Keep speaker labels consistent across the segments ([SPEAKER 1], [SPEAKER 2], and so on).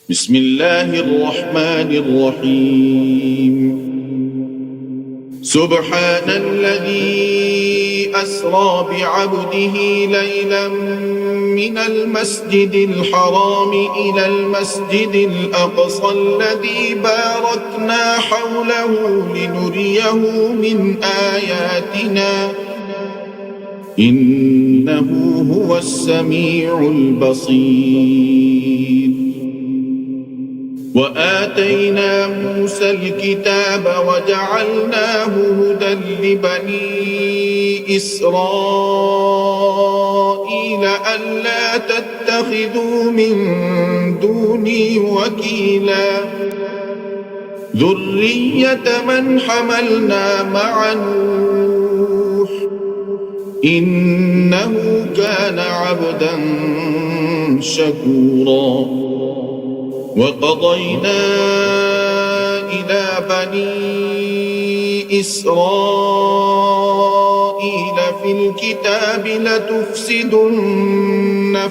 [SPEAKER 1] بسم الله الرحمن الرحيم سبحان الذي أسرى بعبده ليلا من المسجد الحرام إلى المسجد الأقصى الذي باركنا حوله لنريه من آياتنا إنه هو السميع البصير وآتينا موسى الكتاب وجعلناه هدى لبني إسرائيل ألا تتخذوا من دوني وكيلا ذرية من حملنا مع نوح إنه كان عبدا شكورا وقضينا إلى بني إسرائيل في الكتاب لتفسدن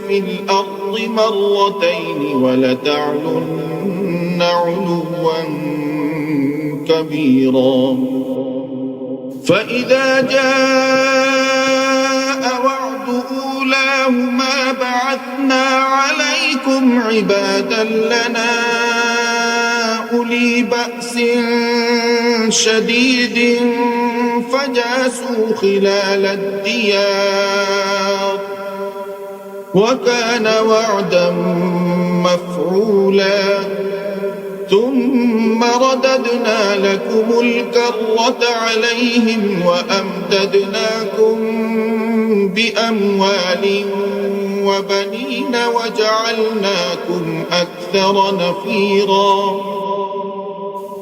[SPEAKER 1] في الأرض مرتين ولتعلن علوا كبيرا فإذا جاء وعد أولاهما بعثنا عليكم عبادا لنا أولي بأس شديد فجاسوا خلال الديار وكان وعدا مفعولا ثم رددنا لكم الكرة عليهم وأمددناكم بأموال وبنين وجعلناكم أكثر نفيرا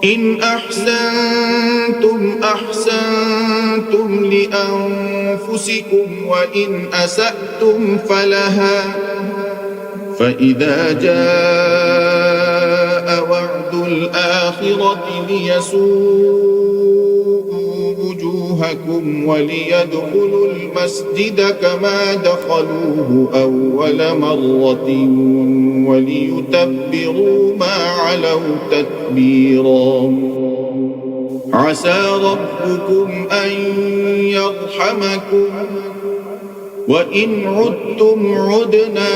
[SPEAKER 1] إن أحسنتم أحسنتم لأنفسكم وإن أسأتم فلها فإذا جاء وعد الآخرة ليسوءوا وجوهكم وليدخلوا المسجد كما دخلوه أول مرة وليتبروا ما علوا تتبيرا عسى ربكم أن يرحمكم وإن عدتم عدنا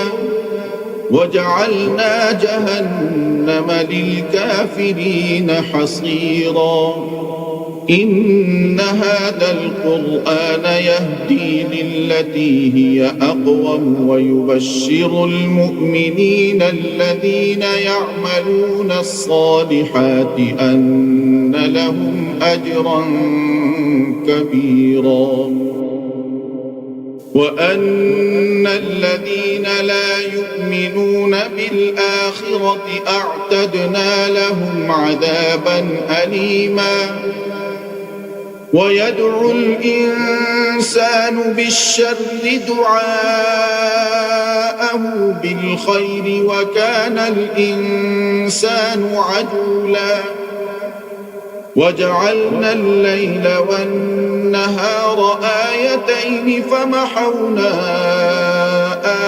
[SPEAKER 1] وجعلنا جهنم للكافرين حصيرا إن هذا القرآن يهدي للتي هي أقوم ويبشر المؤمنين الذين يعملون الصالحات أن لهم أجرا كبيرا وأن الذين لا يؤمنون بالآخرة أعتدنا لهم عذابا أليما ويدعو الإنسان بالشر دعاءه بالخير وكان الإنسان عجولا وجعلنا الليل والنهار آيتين فمحونا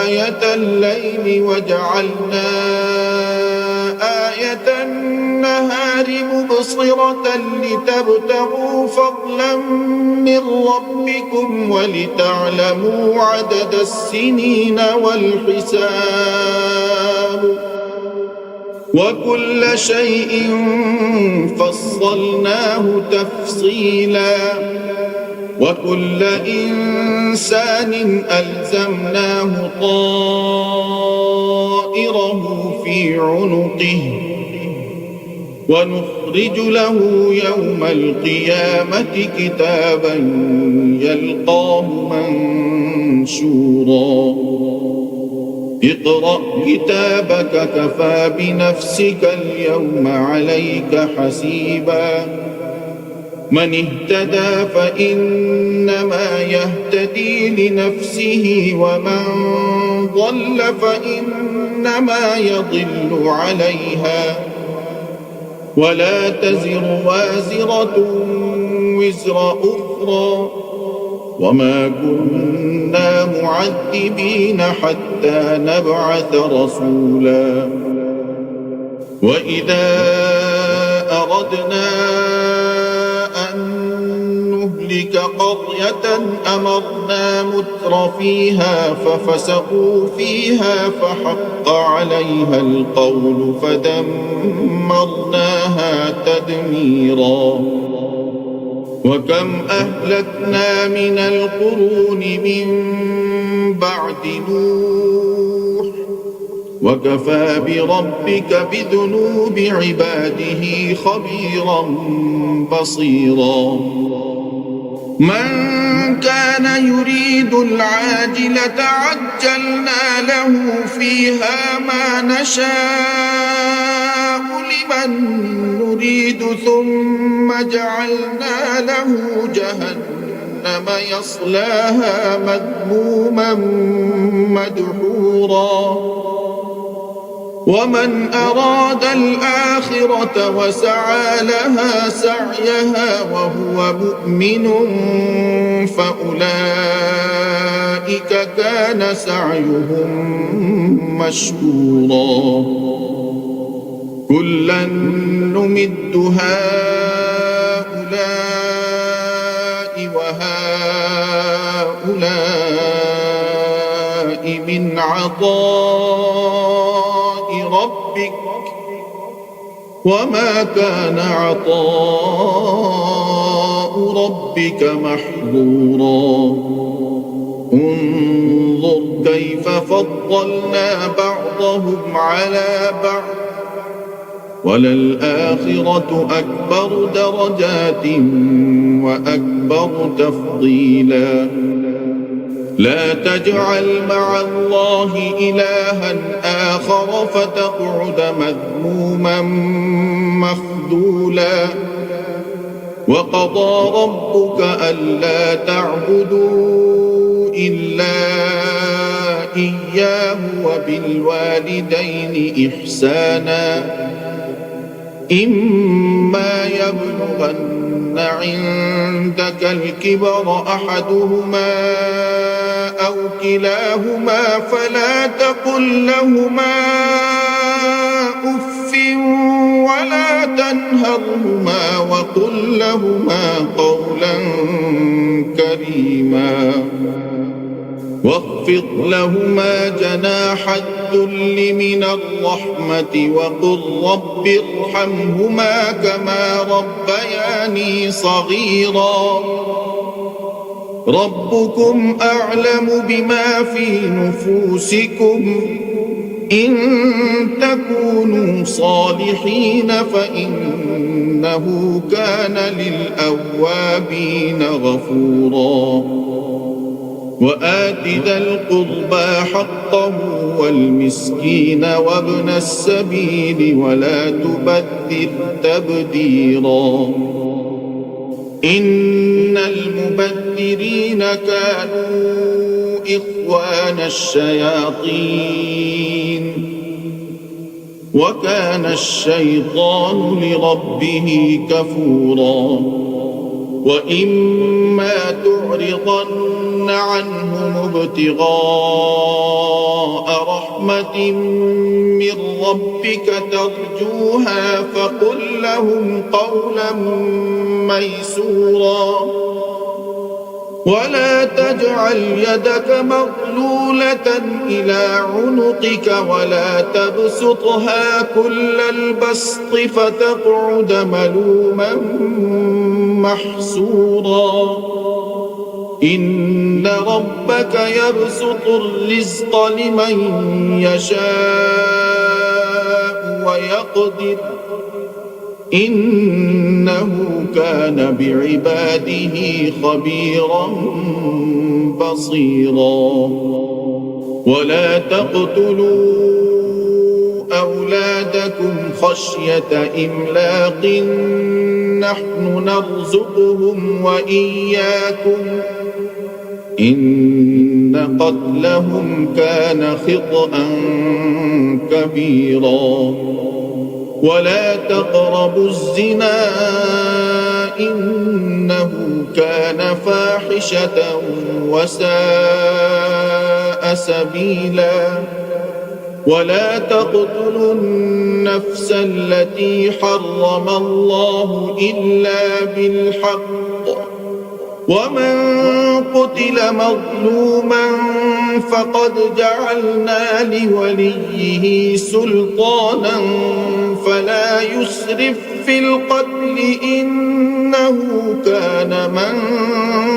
[SPEAKER 1] آية الليل وجعلنا آية النهار مبصرة لتبتغوا فضلا من ربكم ولتعلموا عدد السنين والحساب وكل شيء فصلناه تفصيلا وكل إنسان ألزمناه طائره في عنقه ونخرج له يوم القيامة كتابا يلقاه منشورا اقرأ كتابك كفى بنفسك اليوم عليك حسيبا من اهتدى فإنما يهتدي لنفسه ومن ضل فإنما يضل عليها ولا تزر وازرة وزر أخرى وما كنا معذبين حتى نبعث رسولا وإذا أردنا أن نهلك قرية أمرنا متر فيها ففسقوا فيها فحق عليها القول فدمرناها تدميرا وكم أهلكنا من القرون من بعد نوح وكفى بربك بذنوب عباده خبيرا بصيرا من كان يريد العاجلة عجلنا له فيها ما نشاء لمن نريد ثم جعلنا له جهنم يصلاها مذموما مدحورا ومن أراد الآخرة وسعى لها سعيها وهو مؤمن فأولئك كان سعيهم مشكورا كلا نمد هؤلاء وهؤلاء من عطاء ربك وما كان عطاء ربك محظورا انظر كيف فضلنا بعضهم على بعض وللآخرة أكبر درجات وأكبر تفضيلا لا تجعل مع الله إلها آخر فتقعد مذموما مخذولا وقضى ربك ألا تعبدوا إلا إياه وبالوالدين إحسانا إما يبلغن عندك الكبر أحدهما أو كلاهما فلا تقل لهما أف ولا تنهرهما وقل لهما قولا كريما واخفض لهما جناح الذل من الرحمة وقل رب ارحمهما كما ربياني صغيرا ربكم أعلم بما في نفوسكم إن تكونوا صالحين فإنه كان للأوابين غفورا وآت ذا القربى حقه والمسكين وابن السبيل ولا تبذر تبذيرا إن المبذرين كانوا إخوان الشياطين وكان الشيطان لربه كفورا وإما تعرضن عنهم ابتغاء رحمة من ربك ترجوها فقل لهم قولا ميسورا ولا تجعل يدك مغلولة إلى عنقك ولا تبسطها كل البسط فتقعد ملوما محسورا إن ربك يبسط الرزق لمن يشاء ويقدر إنه كان بعباده خبيرا بصيرا ولا تقتلوا أولادكم خشية إملاق نحن نرزقهم وإياكم إن قتلهم كان خطأ كبيرا ولا تقربوا الزنا إنه كان فاحشة وساء سبيلا ولا تقتلوا النفس التي حرم الله إلا بالحق ومن قتل مظلوما فقد جعلنا لوليه سلطانا فلا يسرف في القتل إنه كان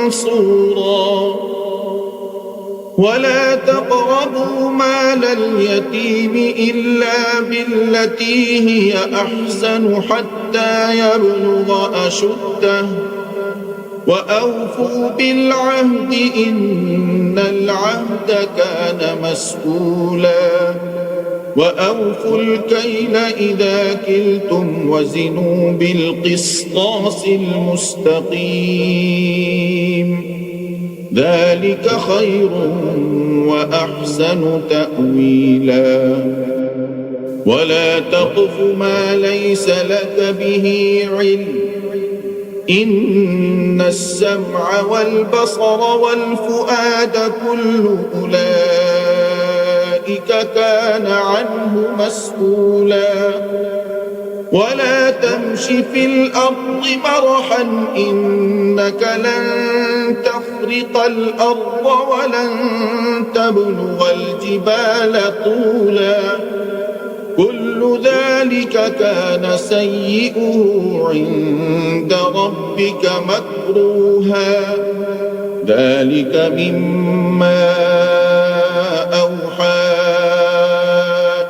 [SPEAKER 1] منصورا ولا تقربوا مال اليتيم إلا بالتي هي أحسن حتى يبلغ أشده وأوفوا بالعهد إن العهد كان مسؤولا وأوفوا الكيل إذا كلتم وزنوا بالقسطاس المستقيم ذلك خير وأحسن تأويلا ولا تقف ما ليس لك به علم إن السمع والبصر والفؤاد كل أولئك كان عنه مسؤولا ولا تمش في الأرض مرحا إنك لن تخرق الأرض ولن تبلغ الجبال طولا كل ذلك كان سيئه عند ربك مكروها ذلك مما أوحى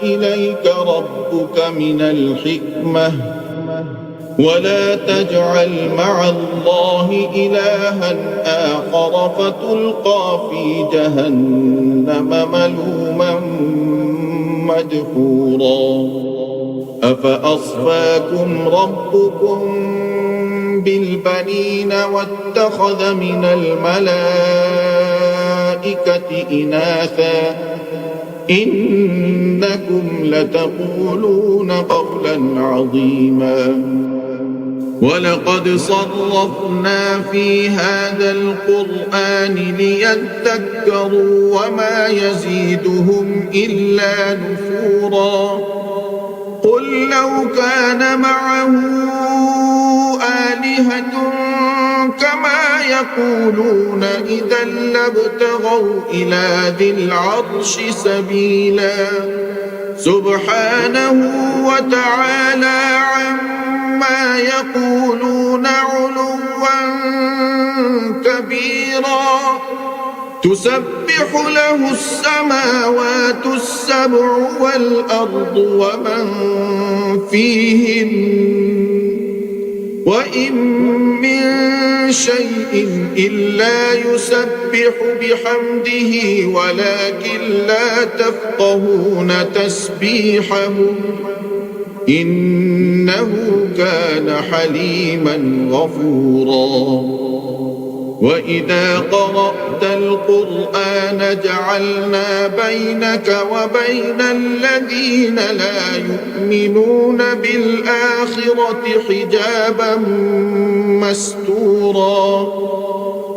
[SPEAKER 1] إليك ربك من الحكمة ولا تجعل مع الله إلها آخر فتلقى في جهنم ملوما مدحورا أفأصفاكم ربكم بالبنين واتخذ من الملائكة إناثا إنكم لتقولون قولا عظيما ولقد صرفنا في هذا القرآن ليذكروا وما يزيدهم إلا نفورا قل لو كان معه آلهة كما يقولون إذا لابتغوا إلى ذي العرش سبيلا سبحانه وتعالى عما يقولون علوا كبيرا تسبح له السماوات السبع والأرض ومن فيهن وإن من شيء إلا يسبح بحمده ولكن لا تفقهون تسبيحهم إنه كان حليما غفورا وإذا قرأت القرآن جعلنا بينك وبين الذين لا يؤمنون بالآخرة حجابا مستورا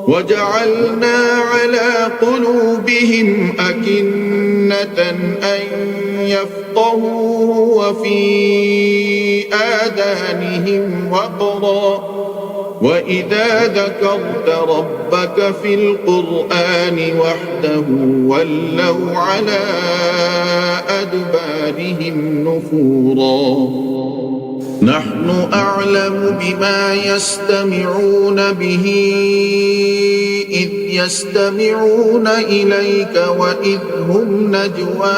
[SPEAKER 1] وجعلنا على قلوبهم أكنة أن يفقهوه وفي آذانهم وقرا وإذا ذكرت ربك في القرآن وحده ولوا على أدبارهم نفورا نحن أعلم بما يستمعون به إذ يستمعون إليك وإذ هم نجوى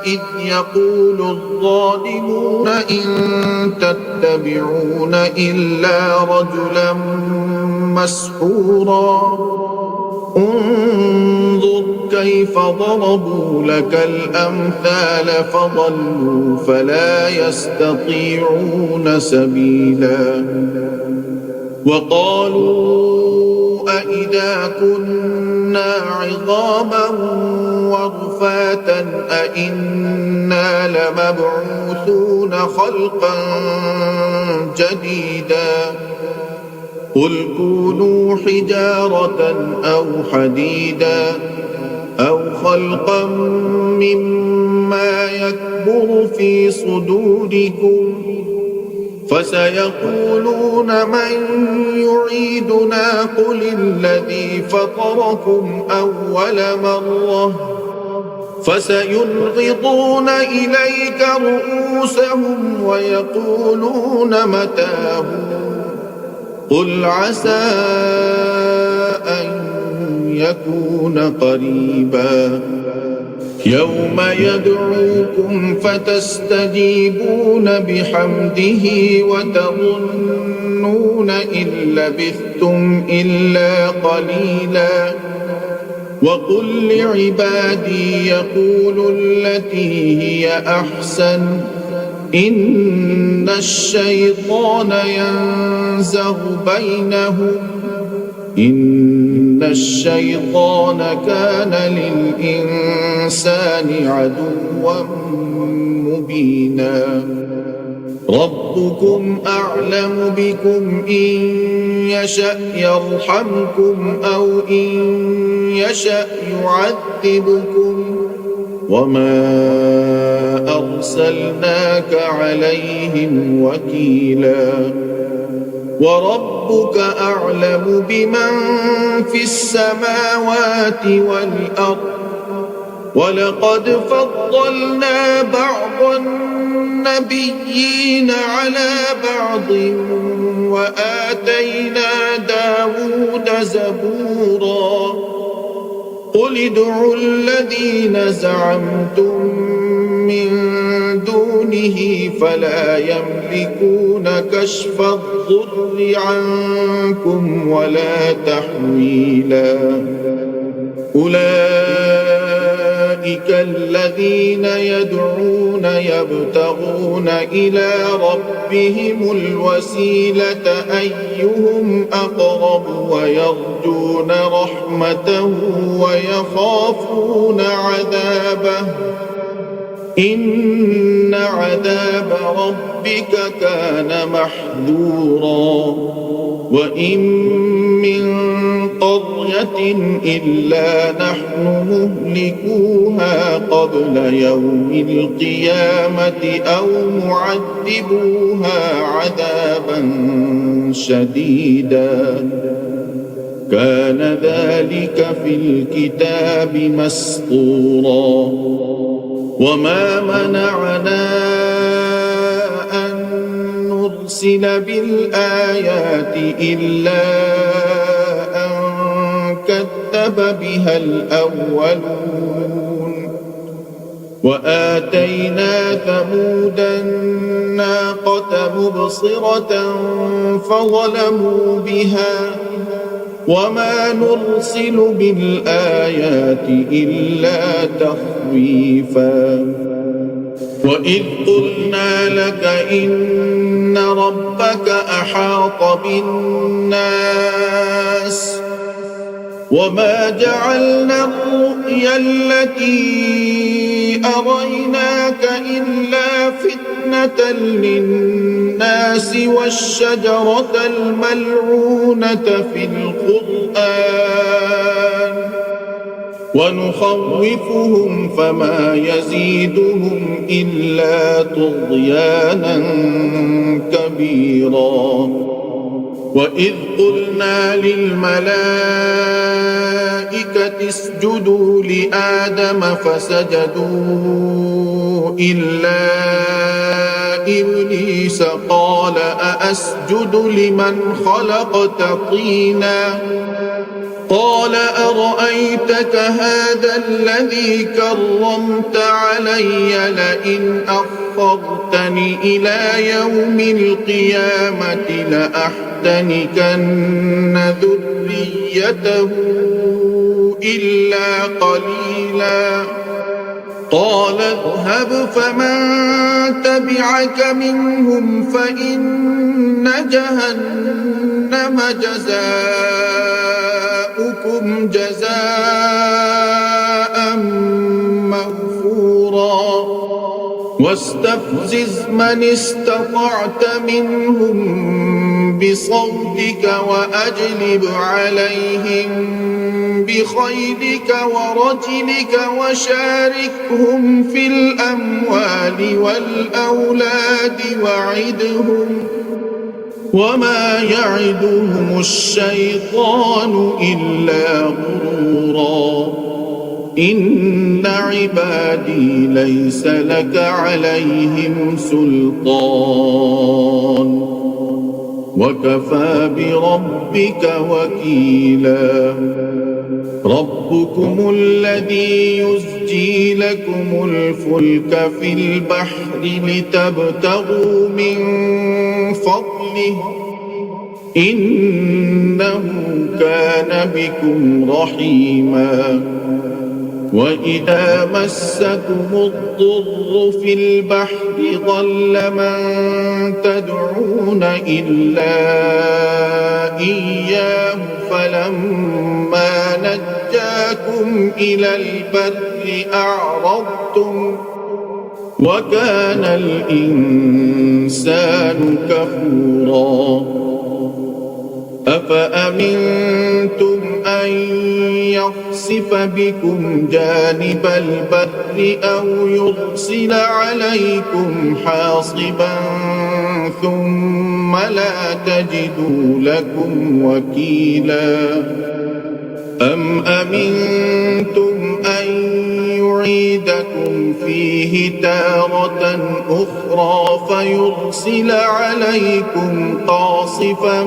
[SPEAKER 1] إذ يقول الظالمون إن تتبعون إلا رجلا مسحورا انظر كيف ضربوا لك الأمثال فضلوا فلا يستطيعون سبيلا وقالوا أإذا كنا عظاما ورفاتا أإنا لمبعوثون خلقا جديدا قل كونوا حجارة أو حديدا أو خلقا مما يكبر في صدوركم فسيقولون من يعيدنا قل الذي فطركم أول مرة فسينغضون إليك رؤوسهم ويقولون متاه قل عسى أن يكون قريبا يوم يدعوكم فتستجيبون بحمده وتظنون إن لبثتم إلا قليلا وقل لعبادي يقولوا التي هي أحسن إن الشيطان ينزغ بينهم إن الشيطان كان للإنسان عدوا مبينا ربكم أعلم بكم إن يشأ يرحمكم أو إن يشأ يعذبكم وما أرسلناك عليهم وكيلا وربك أعلم بمن في السماوات والأرض ولقد فضلنا بعض النبيين على بعض وآتينا داود زبورا قل ادعوا الذين زعمتم من دونه فلا يملكون كشف الضر عنكم ولا تحويلا أولئك الذين يدعون يبتغون إلى ربهم الوسيلة أيهم أقرب ويرجون رحمته ويخافون عذابه إن عذاب ربك كان محذورا وإن من قرية إلا نحن مهلكوها قبل يوم القيامة أو معذبوها عذابا شديدا كان ذلك في الكتاب مسطورا وما منعنا أن نرسل بالآيات إلا أن كذب بها الأولون وآتينا ثمود الناقة مبصرة فظلموا بها وما نرسل بالآيات إلا تخويفا وإذ قلنا لك إن ربك أحاط بالناس وما جعلنا الرؤيا التي أريناك إلا فتنة للناس والشجرة الملعونة في القرآن ونخوفهم فما يزيدهم إلا طغيانا كبيرا وإذ قلنا للملائكة اسجدوا لآدم فسجدوا إلا إبليس قال أأسجد لمن خلقت طينا قال أرأيتك هذا الذي كرمت علي لئن أخرتني إلى يوم القيامة لأحتنكن ذريته إلا قليلا قال اذهب فمن تبعك منهم فإن جهنم جزاؤكم جزاء مغفورا واستفزز من استطعت منهم بصوتك وأجلب عليهم بخيلك ورجلك وشاركهم في الأموال والأولاد وعدهم وما يعدهم الشيطان إلا غرورا إن عبادي ليس لك عليهم سلطان وكفى بربك وكيلا ربكم الذي يزجي لكم الفلك في البحر لتبتغوا من فضله إنه كان بكم رحيما وإذا مسكم الضر في البحر ضل من تدعون إلا إياه فلما نجاكم إلى البر أعرضتم وكان الإنسان كفورا أفأمنتم أن يخسف بكم جانب البر أو يرسل عليكم حاصبا ثم لا تجدوا لكم وكيلا أم أمنتم أن يعيدكم فيه تارة أخرى فيرسل عليكم قاصفا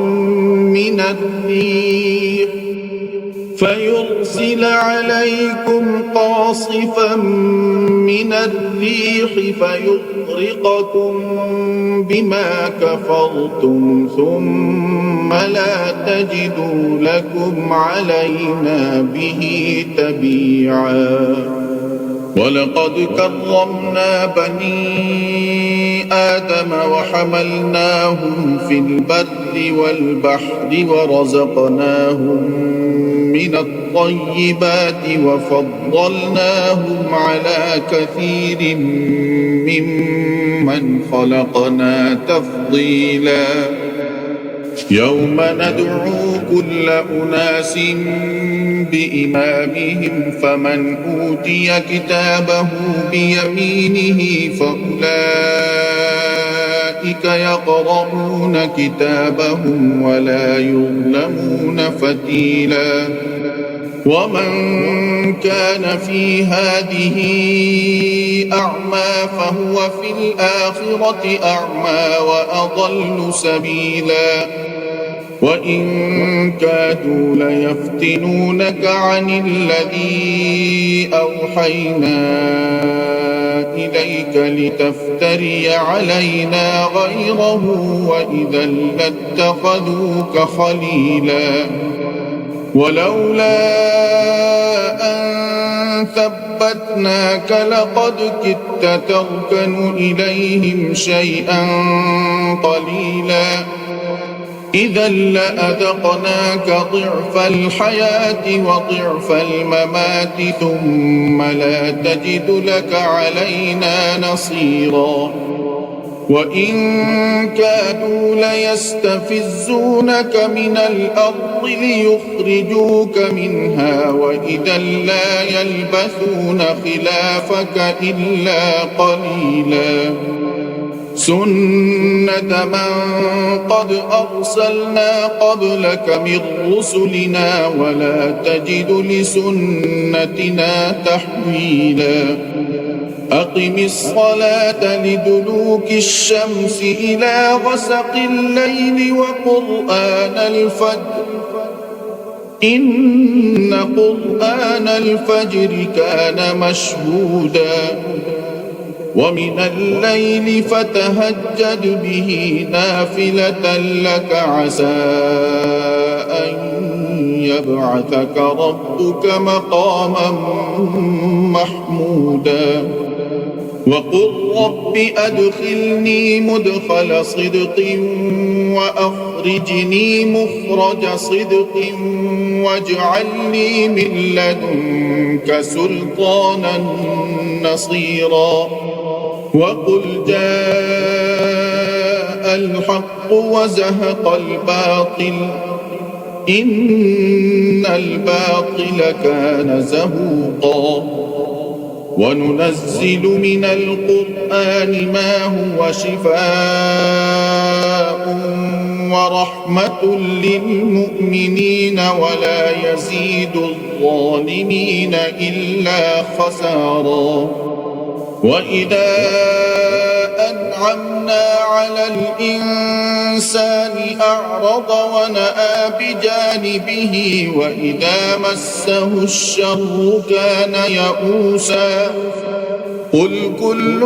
[SPEAKER 1] من الريح فيغرقكم بما كفرتم ثم لا تجدوا لكم علينا به تبيعا ولقد كرمنا بني آدم وحملناهم في البر والبحر ورزقناهم من الطيبات وفضلناهم على كثير ممن خلقنا تفضيلا يوم ندعو كل أناس بإمامهم فمن أوتي كتابه بيمينه فأولئك يقرؤون كتابهم ولا يظلمون فتيلا ومن كان في هذه أعمى فهو في الآخرة أعمى وأضل سبيلا وإن كادوا ليفتنونك عن الذي أوحينا إليك لتفتري علينا غيره وإذا لاتخذوك خليلا ولولا أن ثبتناك لقد كدت تركن إليهم شيئا قليلا إذا لأذقناك ضعف الحياة وضعف الممات ثم لا تجد لك علينا نصيرا وإن كادوا ليستفزونك من الأرض ليخرجوك منها وإذا لا يلبثون خلافك إلا قليلا سنة من قد أرسلنا قبلك من رسلنا ولا تجد لسنتنا تحويلا أقم الصلاة لدلوك الشمس إلى غسق الليل وقرآن الفجر إن قرآن الفجر كان مشهودا ومن الليل فتهجد به نافلة لك عسى أن يبعثك ربك مقاما محمودا وقل رب أدخلني مدخل صدق وأخرجني مخرج صدق واجعل لي من لدنك سلطانا نصيرا وقل جاء الحق وزهق الباطل إن الباطل كان زهوقا وننزل من القرآن ما هو شفاء ورحمة للمؤمنين ولا يزيد الظالمين إلا خسارا وإذا أنعمنا على الإنسان أعرض ونأى بجانبه وإذا مسه الشر كان يئوسا قل كل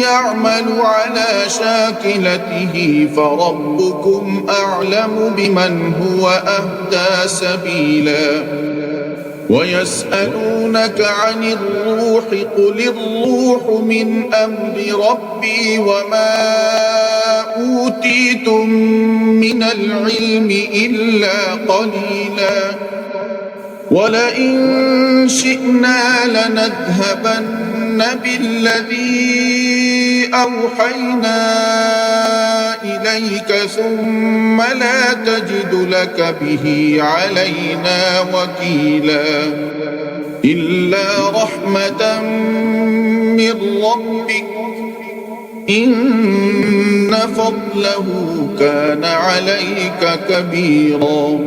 [SPEAKER 1] يعمل على شاكلته فربكم أعلم بمن هو أهدى سبيلا ويسألونك عن الروح قل الروح من أمر ربي وما أوتيتم من العلم إلا قليلا ولئن شئنا لنذهبن بالذي أوحينا إليك ثم لا تجد لك به علينا وكيلا إلا رحمة من ربك إن فضله كان عليك كبيرا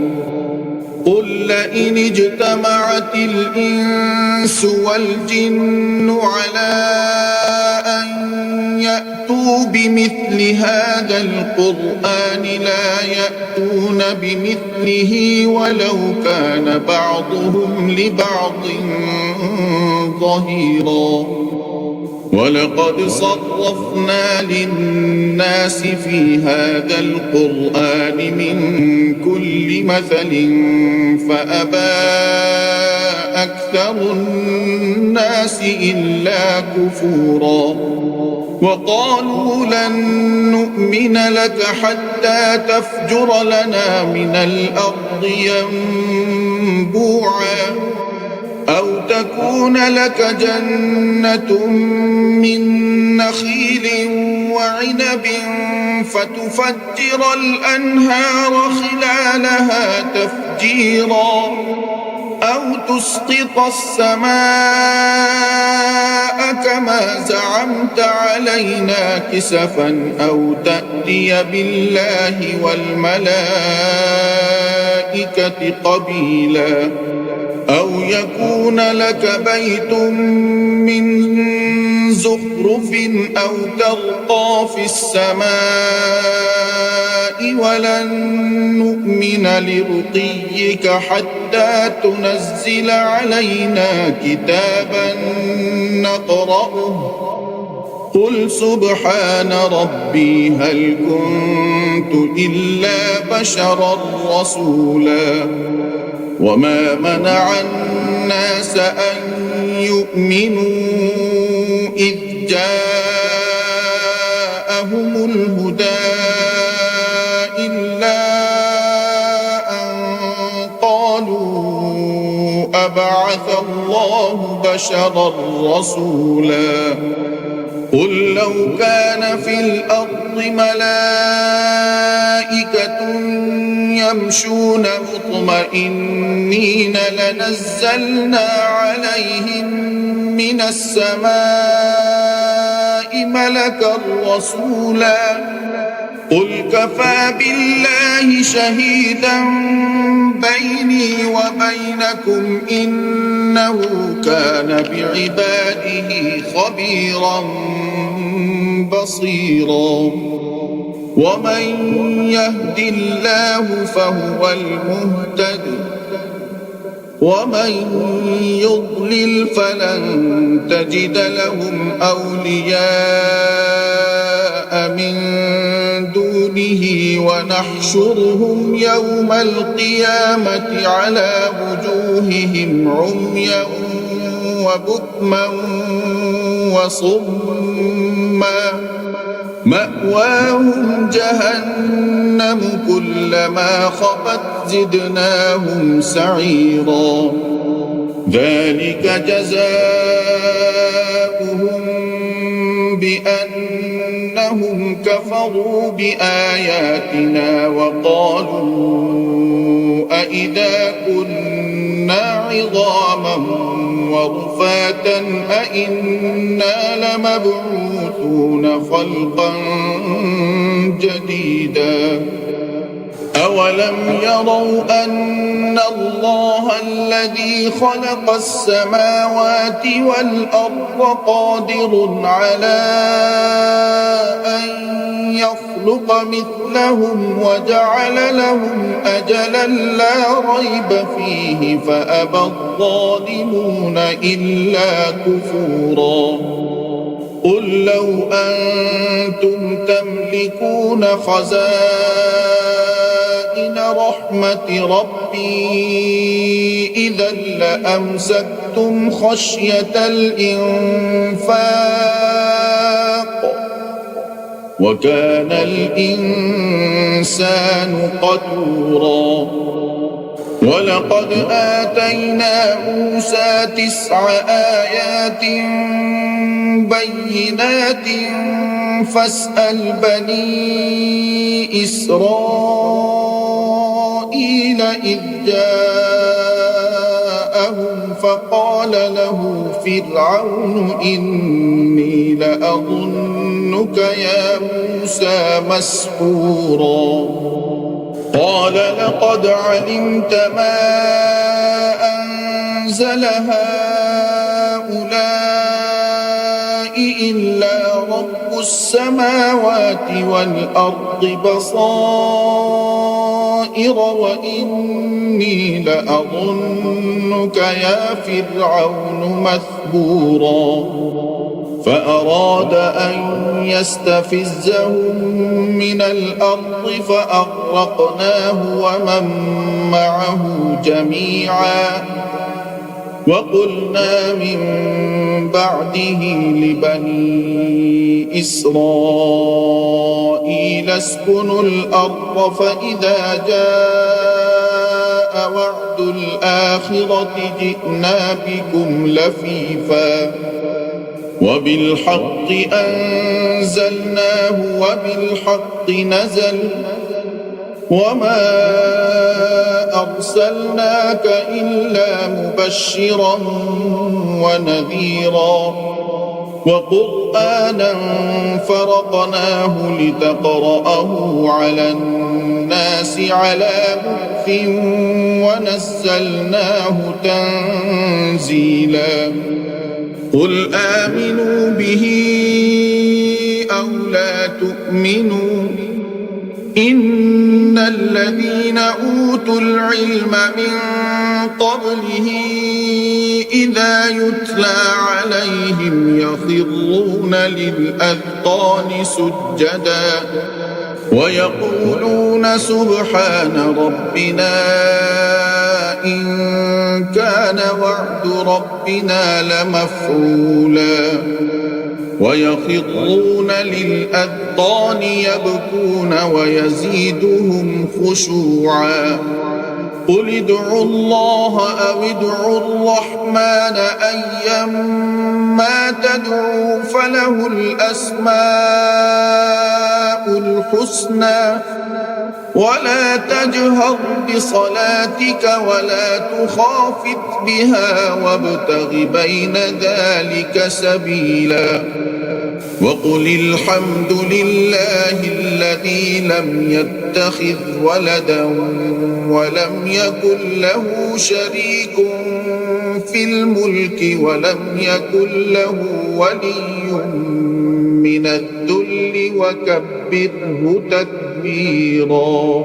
[SPEAKER 1] قل لئن اجتمعت الإنس والجن على أن يأتوا بمثل هذا القرآن لا يأتون بمثله ولو كان بعضهم لبعض ظهيرا ولقد صرفنا للناس في هذا القرآن من كل مثل فأبى أكثر الناس إلا كفورا وقالوا لن نؤمن لك حتى تفجر لنا من الأرض ينبوعا أو تكون لك جنة من نخيل وعنب فتفجر الأنهار خلالها تفجيرا أو تسقط السماء كما زعمت علينا كسفا أو تأتي بالله والملائكة قبيلا أو يكون لك بيت من زخرف أو ترقى في السماء ولن نؤمن لرقيك حتى تنزل علينا كتابا نقرأه قل سبحان ربي هل كنت إلا بشرا رسولا وما منع الناس أن يؤمنوا إذ جاءهم الهدى إلا أن قالوا أبعث الله بشرا رسولا قل لو كان في الأرض ملائكة يمشون مطمئنين لنزلنا عليهم من السماء ملكا رسولا قل كفى بالله شهيدا بيني وبينكم إنه كان بعباده خبيرا بصيرا ومن يهد الله فهو المهتد ومن يضلل فلن تجد لهم أولياء من دونه ونحشرهم يوم القيامة على وجوههم عميا وبكما وصما مأواهم جهنم كلما خبت زدناهم سعيرا ذلك جزاؤهم بأنهم إنهم كفروا بآياتنا وقالوا أإذا كنا عظاما ورفاتا أإنا لمبعوثون خلقا جديدا أولم يروا أن الله الذي خلق السماوات والأرض قادر على أن يخلق مثلهم وجعل لهم أجلا لا ريب فيه فأبى الظالمون إلا كفورا قل لو أنتم تملكون خزائن رحمة ربي إذا لأمسكتم خشية الإنفاق وكان الإنسان قتورا ولقد آتينا موسى 9 آيات بينات فاسأل بني إسرائيل إذ جاءهم فقال له فرعون إني لأظنك يا موسى مسحورا قال لقد علمت ما أنزل هؤلاء إلا رب السماوات والأرض بصائر وإني لأظنك يا فرعون مثبورا فأراد أن يستفزهم من الأرض فأغرقناه ومن معه جميعا وقلنا من بعده لبني إسرائيل اسكنوا الأرض فإذا جاء وعد الآخرة جئنا بكم لفيفا وبالحق أنزلناه وبالحق نزل وما أرسلناك إلا مبشرا ونذيرا وقرآنا فرقناه لتقرأه على الناس على مكث ونزلناه تنزيلا قل آمنوا به أو لا تؤمنوا إن الذين أوتوا العلم من قبله إذا يتلى عليهم يخرون للأذقان سجدا ويقولون سبحان ربنا إن كان وعد ربنا لمفعولا ويخرون للأذقان يبكون ويزيدهم خشوعا قل ادعوا الله أو ادعوا الرحمن أيما تدعوا فله الأسماء الحسنى ولا تجهر بصلاتك ولا تخافت بها وابتغ بين ذلك سبيلا وقل الحمد لله الذي لم يتخذ ولدا ولم يكن له شريك في الملك ولم يكن له ولي من الذل وكبره تكبيرا